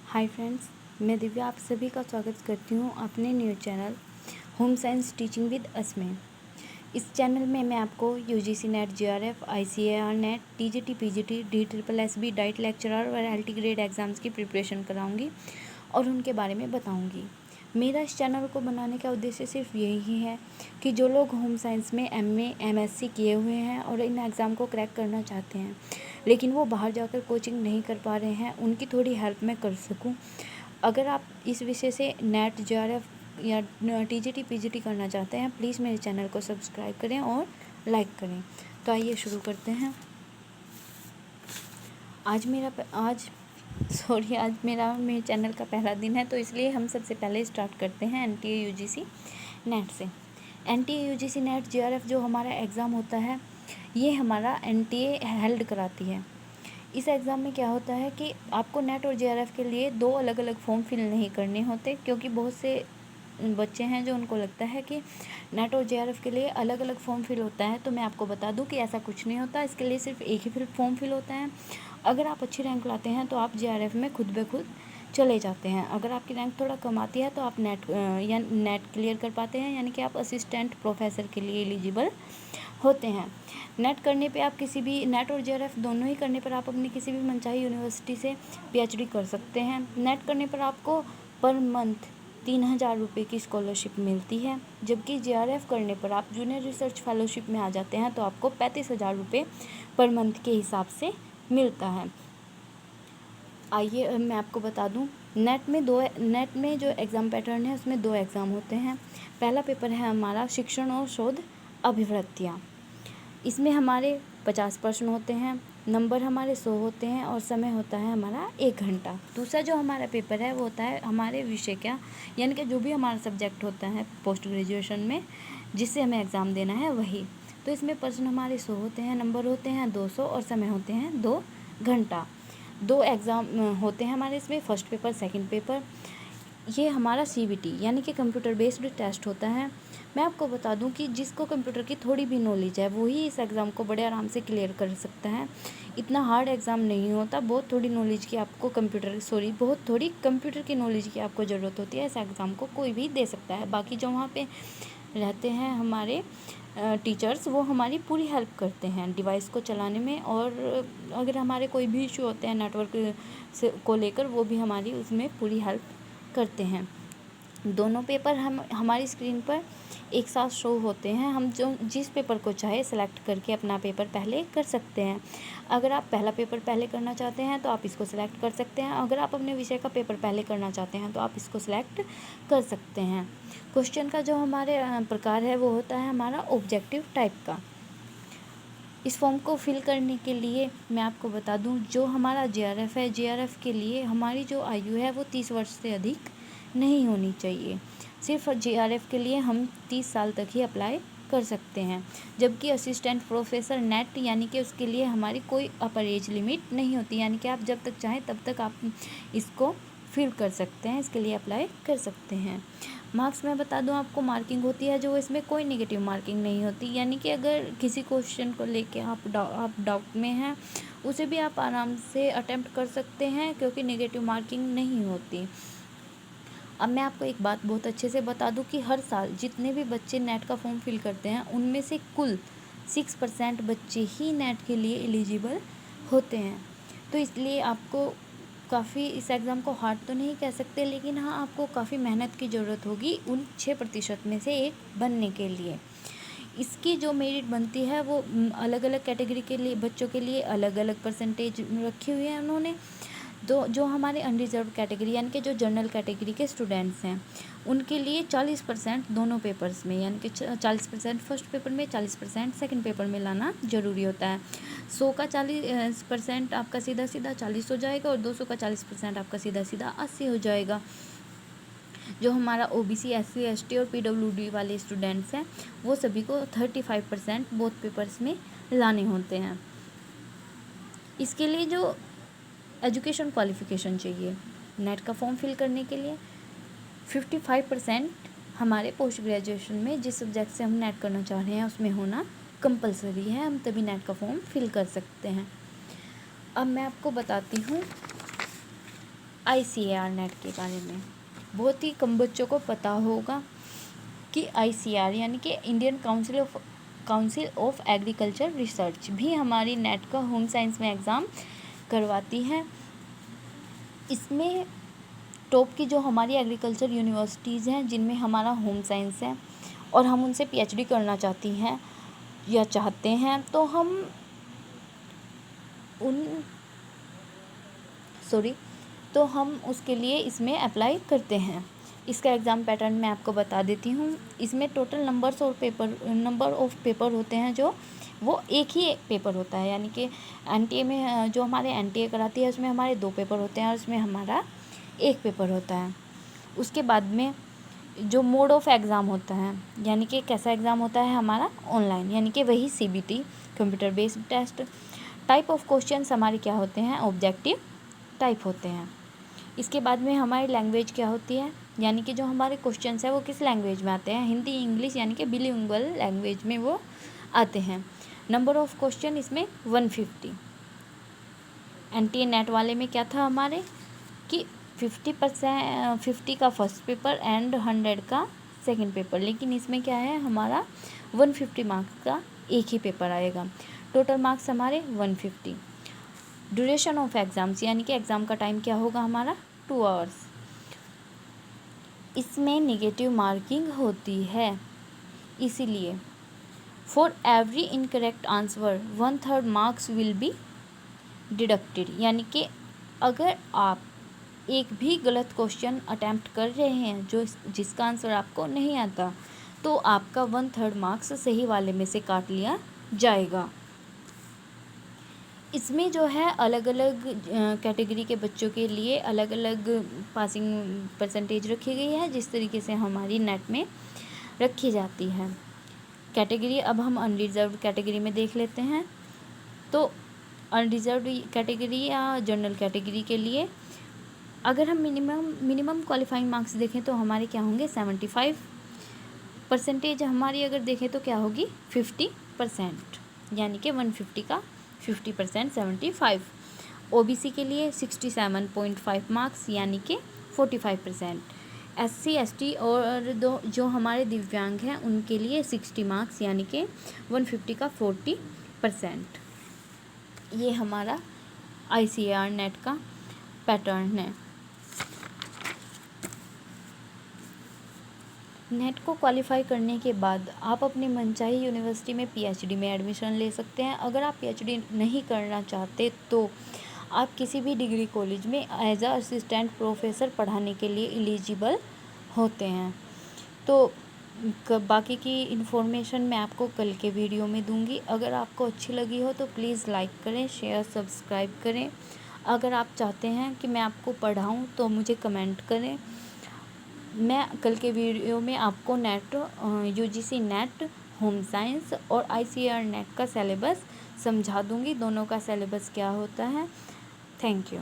Hi friends, मैं दिव्या आप सभी का स्वागत करती हूँ अपने news channel home science teaching with us में। इस चैनल में मैं आपको UGC net, GRF, ICAR net, TGT, PGT, DSSB, diet lecturer और एलटी ग्रेड एग्ज़ाम्स की प्रिपरेशन कराऊंगी और उनके बारे में बताऊंगी। मेरा इस चैनल को बनाने का उद्देश्य सिर्फ यही है कि जो लोग होम साइंस में एमए, एमएससी किए हुए हैं और इन एग्ज़ाम को क्रैक करना चाहते हैं लेकिन वो बाहर जाकर कोचिंग नहीं कर पा रहे हैं, उनकी थोड़ी हेल्प मैं कर सकूं। अगर आप इस विषय से नेट, जीआरएफ या टीजीटी, पीजीटी करना चाहते हैं, प्लीज़ मेरे चैनल को सब्सक्राइब करें और लाइक करें। तो आइए शुरू करते हैं। आज मेरे चैनल का पहला दिन है, तो इसलिए हम सबसे पहले स्टार्ट करते हैं एनटीए यूजीसी नेट से। एनटीए यूजीसी नेट जीआरएफ जो हमारा एग्ज़ाम होता है, ये हमारा एनटीए हेल्ड कराती है। इस एग्ज़ाम में क्या होता है कि आपको नेट और जेआरएफ के लिए दो अलग अलग फॉर्म फिल नहीं करने होते, क्योंकि बहुत से बच्चे हैं जो उनको लगता है कि नेट और जेआरएफ के लिए अलग अलग फॉर्म फिल होता है। तो मैं आपको बता दूं कि ऐसा कुछ नहीं होता। इसके लिए सिर्फ एक ही फॉर्म फिल होता है। अगर आप अच्छी रैंक लाते हैं तो आप जेआरएफ में खुद ब खुद चले जाते हैं। अगर आपकी रैंक थोड़ा कम आती है तो आप नेट क्लियर कर पाते हैं, यानी कि आप असिस्टेंट प्रोफेसर के लिए एलिजिबल होते हैं। नेट करने पे आप किसी भी नेट और जेआरएफ दोनों ही करने पर आप अपनी किसी भी मनचाही यूनिवर्सिटी से पीएचडी कर सकते हैं। नेट करने पर आपको पर मंथ 3,000 रुपये की स्कॉलरशिप मिलती है, जबकि जेआरएफ करने पर आप जूनियर रिसर्च फेलोशिप में आ जाते हैं तो आपको 35,000 रुपये पर मंथ के हिसाब से मिलता है। आइए मैं आपको बता दूं, नेट में जो एग्ज़ाम पैटर्न है उसमें 2 एग्ज़ाम होते हैं। पहला पेपर है हमारा शिक्षण और शोध अभिवृत्तियाँ। इसमें हमारे 50 प्रश्न होते हैं, नंबर हमारे 100 होते हैं और समय होता है हमारा 1 घंटा। दूसरा जो हमारा पेपर है वो होता है हमारे विषय का, यानी कि जो भी हमारा सब्जेक्ट होता है पोस्ट ग्रेजुएशन में जिससे हमें एग्ज़ाम देना है वही। तो इसमें प्रश्न हमारे 100 होते हैं, नंबर होते हैं 200 और समय होते हैं 2 घंटा। 2 एग्ज़ाम होते हैं हमारे इसमें, फर्स्ट पेपर, सेकंड पेपर। ये हमारा CBT यानी कि कंप्यूटर बेस्ड टेस्ट होता है। मैं आपको बता दूं कि जिसको कंप्यूटर की थोड़ी भी नॉलेज है वो ही इस एग्ज़ाम को बड़े आराम से क्लियर कर सकता है। इतना हार्ड एग्ज़ाम नहीं होता। बहुत थोड़ी कंप्यूटर की नॉलेज की आपको ज़रूरत होती है। इस एग्ज़ाम को कोई भी दे सकता है। बाकी जो वहाँ पे रहते हैं हमारे टीचर्स, वो हमारी पूरी हेल्प करते हैं डिवाइस को चलाने में, और अगर हमारे कोई भी इशू होते हैं नेटवर्क को लेकर, वो भी हमारी उसमें पूरी हेल्प करते हैं। दोनों पेपर हमारी स्क्रीन पर एक साथ शो होते हैं। हम जो जिस पेपर को चाहे सेलेक्ट करके अपना पेपर पहले कर सकते हैं। अगर आप पहला पेपर पहले करना चाहते हैं तो आप इसको सेलेक्ट कर सकते हैं। अगर आप अपने विषय का पेपर पहले करना चाहते हैं तो आप इसको सेलेक्ट कर सकते हैं। क्वेश्चन का जो हमारे प्रकार है वो होता है हमारा ऑब्जेक्टिव टाइप का। इस फॉर्म को फिल करने के लिए मैं आपको बता दूं, जो हमारा जेआरएफ है, जेआरएफ के लिए हमारी जो आयु है वो 30 वर्ष से अधिक नहीं होनी चाहिए। सिर्फ जेआरएफ के लिए हम 30 साल तक ही अप्लाई कर सकते हैं, जबकि असिस्टेंट प्रोफेसर नेट यानी कि उसके लिए हमारी कोई अपर एज लिमिट नहीं होती, यानी कि आप जब तक चाहें तब तक आप इसको फिल कर सकते हैं, इसके लिए अप्लाई कर सकते हैं। मार्क्स मैं बता दूं आपको, मार्किंग होती है जो इसमें कोई नेगेटिव मार्किंग नहीं होती, यानी कि अगर किसी क्वेश्चन को लेके आप डाउट में हैं उसे भी आप आराम से अटेम्प्ट कर सकते हैं, क्योंकि नेगेटिव मार्किंग नहीं होती। अब मैं आपको एक बात बहुत अच्छे से बता दूं कि हर साल जितने भी बच्चे नेट का फॉर्म फिल करते हैं उनमें से कुल 6% बच्चे ही नेट के लिए एलिजिबल होते हैं। तो इसलिए आपको काफ़ी इस एग्ज़ाम को हार्ड तो नहीं कह सकते, लेकिन हाँ आपको काफ़ी मेहनत की ज़रूरत होगी उन 6% में से एक बनने के लिए। इसकी जो मेरिट बनती है वो अलग अलग कैटेगरी के लिए बच्चों के लिए अलग अलग परसेंटेज रखी हुई है उन्होंने। तो जो हमारे अनरिजर्व कैटेगरी यानी कि जो जनरल कैटेगरी के स्टूडेंट्स हैं उनके लिए 40% दोनों पेपर्स में, यानी कि 40% फर्स्ट पेपर में, 40% सेकंड पेपर में लाना ज़रूरी होता है। 100 का 40% आपका सीधा सीधा 40 हो जाएगा और 200 का 40% आपका सीधा सीधा 80 हो जाएगा। जो हमारा OBC, SC, ST और PWD वाले स्टूडेंट्स हैं वो सभी को 35% बोथ पेपर्स में लाने होते हैं। इसके लिए जो एजुकेशन क्वालिफ़िकेशन चाहिए नेट का फॉर्म फिल करने के लिए, 55% हमारे पोस्ट ग्रेजुएशन में जिस सब्जेक्ट से हम नेट करना चाह रहे हैं उसमें होना कंपलसरी है, हम तभी नेट का फॉर्म फिल कर सकते हैं। अब मैं आपको बताती हूँ ICAR नेट के बारे में। बहुत ही कम बच्चों को पता होगा कि ICAR यानी कि Indian council of agriculture research भी हमारी नेट का होम साइंस में एग्ज़ाम करवाती है। इसमें टॉप की जो हमारी एग्रीकल्चर यूनिवर्सिटीज़ हैं जिनमें हमारा होम साइंस है और हम उनसे PhD करना चाहती हैं या चाहते हैं, तो हम उसके लिए इसमें अप्लाई करते हैं। इसका एग्ज़ाम पैटर्न मैं आपको बता देती हूँ। इसमें टोटल नंबर ऑफ़ पेपर होते हैं जो वो एक ही पेपर होता है, यानी कि NTA में जो हमारे NTA कराती है उसमें हमारे 2 पेपर होते हैं और उसमें हमारा 1 पेपर होता है। उसके बाद में जो मोड ऑफ़ एग्ज़ाम होता है, यानी कि कैसा एग्ज़ाम होता है हमारा, ऑनलाइन, यानी कि वही CBT computer based test. Type of questions हमारे क्या होते हैं, ऑब्जेक्टिव टाइप होते हैं। इसके बाद में हमारी लैंग्वेज क्या होती है, यानी कि जो हमारे क्वेश्चंस हैं वो किस लैंग्वेज में आते हैं, हिंदी इंग्लिश, यानी कि बिलिंगुअल लैंग्वेज में वो आते हैं। नंबर ऑफ़ क्वेश्चन इसमें 150। NTA नेट वाले में क्या था हमारे कि 50 का फर्स्ट पेपर एंड 100 का सेकंड पेपर, लेकिन इसमें क्या है हमारा 150 मार्क्स का एक ही पेपर आएगा। टोटल मार्क्स हमारे 150। ड्यूरेशन ऑफ एग्ज़ाम्स, यानी कि एग्ज़ाम का टाइम क्या होगा हमारा 2 आवर्स। इसमें नेगेटिव मार्किंग होती है, इसीलिए for every incorrect answer 1/3 marks will be deducted, यानी कि अगर आप एक भी गलत क्वेश्चन अटैम्प्ट कर रहे हैं जिसका आंसर आपको नहीं आता, तो आपका 1/3 मार्क्स सही वाले में से काट लिया जाएगा। इसमें जो है अलग अलग कैटेगरी के बच्चों के लिए अलग अलग पासिंग परसेंटेज रखी गई है, जिस तरीके से हमारी नेट में रखी जाती है। कैटेगरी अब हम अनरिजर्व्ड कैटेगरी में देख लेते हैं। तो अनरिजर्व्ड कैटेगरी या जनरल कैटेगरी के लिए अगर हम मिनिमम क्वालिफाइंग मार्क्स देखें तो हमारे क्या होंगे 75 परसेंटेज, हमारी अगर देखें तो क्या होगी 50%, यानी कि 150 का 50% 75। OBC के लिए 67.5 मार्क्स, यानी कि 45%। SC ST और जो हमारे दिव्यांग हैं उनके लिए 60 मार्क्स, यानी कि 150 का 40%। ये हमारा ICAR नेट का पैटर्न है। नेट को क्वालिफाई करने के बाद आप अपनी मनचाही यूनिवर्सिटी में PhD में एडमिशन ले सकते हैं। अगर आप PhD नहीं करना चाहते तो आप किसी भी डिग्री कॉलेज में एज अ असिस्टेंट प्रोफेसर पढ़ाने के लिए एलिजिबल होते हैं। तो बाकी की इन्फॉर्मेशन मैं आपको कल के वीडियो में दूंगी। अगर आपको अच्छी लगी हो तो प्लीज़ लाइक करें, शेयर, सब्सक्राइब करें। अगर आप चाहते हैं कि मैं आपको पढ़ाऊं तो मुझे कमेंट करें। मैं कल के वीडियो में आपको net UGC net, home science और ICAR नेट का सिलेबस समझा दूंगी, दोनों का सिलेबस क्या होता है। Thank you.